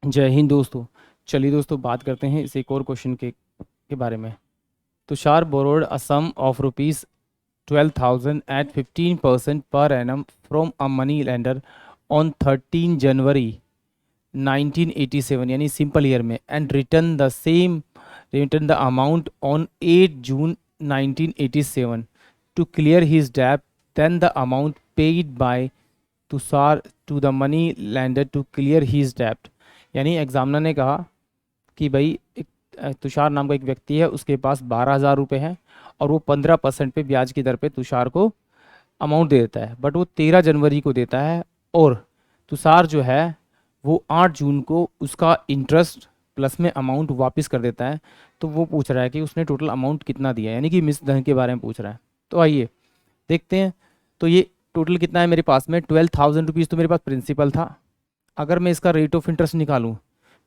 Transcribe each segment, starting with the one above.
जय हिंद दोस्तों। चलिए दोस्तों बात करते हैं इस एक और क्वेश्चन के बारे में। Tushar borrowed a sum of rupees 12,000 at 15% पर annum from a money lender on 13 January 1987 यानी सिंपल ईयर में and return the amount on 8 June 1987 to clear his डेब्ट। Then the amount paid by Tushar to the money lender to clear his डेब्ट। यानी examiner ने कहा कि भाई एक तुषार नाम का एक व्यक्ति है, उसके पास 12,000 रुपये हैं और वो 15% पे ब्याज की दर पे तुषार को अमाउंट दे देता है, बट वो 13 जनवरी को देता है और तुषार जो है वो 8 जून को उसका इंटरेस्ट प्लस में अमाउंट वापस कर देता है। तो वो पूछ रहा है कि उसने टोटल अमाउंट कितना दिया, यानी कि मिस धन के बारे में पूछ रहा है। तो आइए देखते हैं। तो ये टोटल कितना है मेरे पास में, 12,000 रुपीज़ तो मेरे पास प्रिंसिपल था। अगर मैं इसका रेट ऑफ इंटरेस्ट निकालूं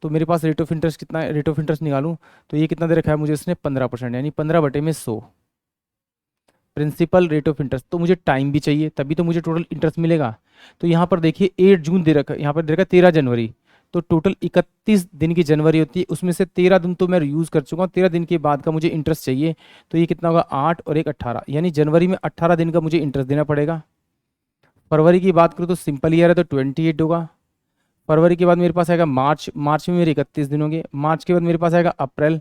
तो मेरे पास रेट ऑफ इंटरेस्ट कितना है, रेट ऑफ इंटरेस्ट निकालूं तो ये कितना दे रखा है मुझे इसने 15%, यानी 15/100 प्रिंसिपल रेट ऑफ इंटरेस्ट। तो मुझे टाइम भी चाहिए तभी तो मुझे टोटल इंटरेस्ट मिलेगा। तो यहाँ पर देखिए 8 जून दे रखा है, यहाँ पर दे रखा है 13 जनवरी। तो टोटल 31 दिन की जनवरी होती है, उसमें से 13 दिन तो मैं यूज़ कर चुका हूँ, 13 दिन के बाद का मुझे इंटरेस्ट चाहिए। तो ये कितना होगा, 8 और 1 18, यानी जनवरी में 18 दिन का मुझे इंटरेस्ट देना पड़ेगा। फरवरी की बात करूँ तो सिंपल ईयर है तो 28 होगा। फरवरी के बाद मेरे पास आएगा मार्च, मार्च में मेरे 31 दिन होंगे। मार्च के बाद मेरे पास आएगा अप्रैल,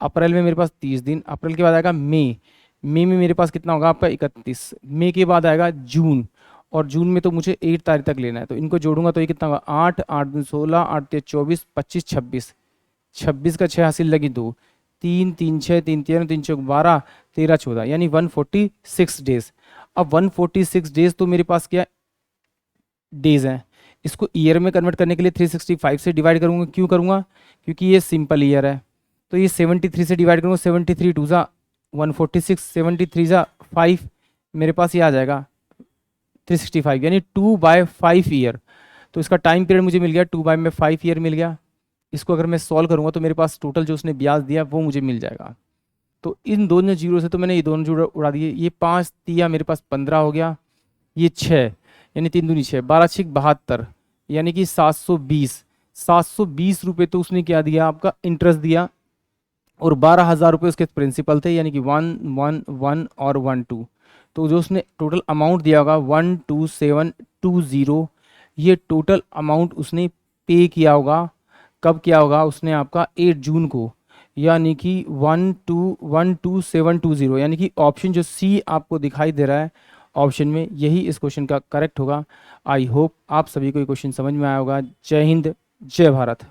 अप्रैल में मेरे पास 30 दिन। अप्रैल के बाद आएगा मई, मई में मेरे पास कितना होगा आपका 31। मई के बाद आएगा जून, और जून में तो मुझे 8 तारीख तक लेना है, तो इनको जोड़ूंगा तो ये कितना होगा, 8 8 दूनी 16, 8 तेरह 24, 25 26, 26 का 6 हासिल लगी 2, 3 3 6 3 13 3 चौक 12, 13 14, यानी 146 डेज। अब 146 डेज तो मेरे पास क्या डेज हैं, इसको ईयर में कन्वर्ट करने के लिए 365 से डिवाइड करूंगा। क्यों करूंगा, क्योंकि ये सिंपल ईयर है। तो ये 73 से डिवाइड करूंगा, 73 टू ज़ा 146, 73 ज़ा 5, मेरे पास ये आ जाएगा 365, यानी 2/5 ईयर। तो इसका टाइम पीरियड मुझे मिल गया 2/5 ईयर मिल गया। इसको अगर मैं सॉल्व करूंगा तो मेरे पास टोटल जो उसने ब्याज दिया वो मुझे मिल जाएगा। तो इन दोनों जीरो से तो मैंने ये दोनों जीरो उड़ा दिए, ये 5 दिया मेरे पास 15 हो गया, ये 6 यानी 3 दूनी 6, 12 6 72, यानी कि 720, 720 रुपये तो उसने क्या दिया आपका इंटरेस्ट दिया, और 12,000 रुपये उसके प्रिंसिपल थे, यानी कि 1 1 1 और 1 2। तो जो उसने टोटल अमाउंट दिया होगा 12720, ये टोटल अमाउंट उसने पे किया होगा। कब किया होगा उसने आपका 8 जून को, यानी कि 1212720, यानी कि ऑप्शन जो सी आपको दिखाई दे रहा है ऑप्शन में, यही इस क्वेश्चन का करेक्ट होगा। आई होप आप सभी को ये क्वेश्चन समझ में आया होगा। जय हिंद, जय भारत।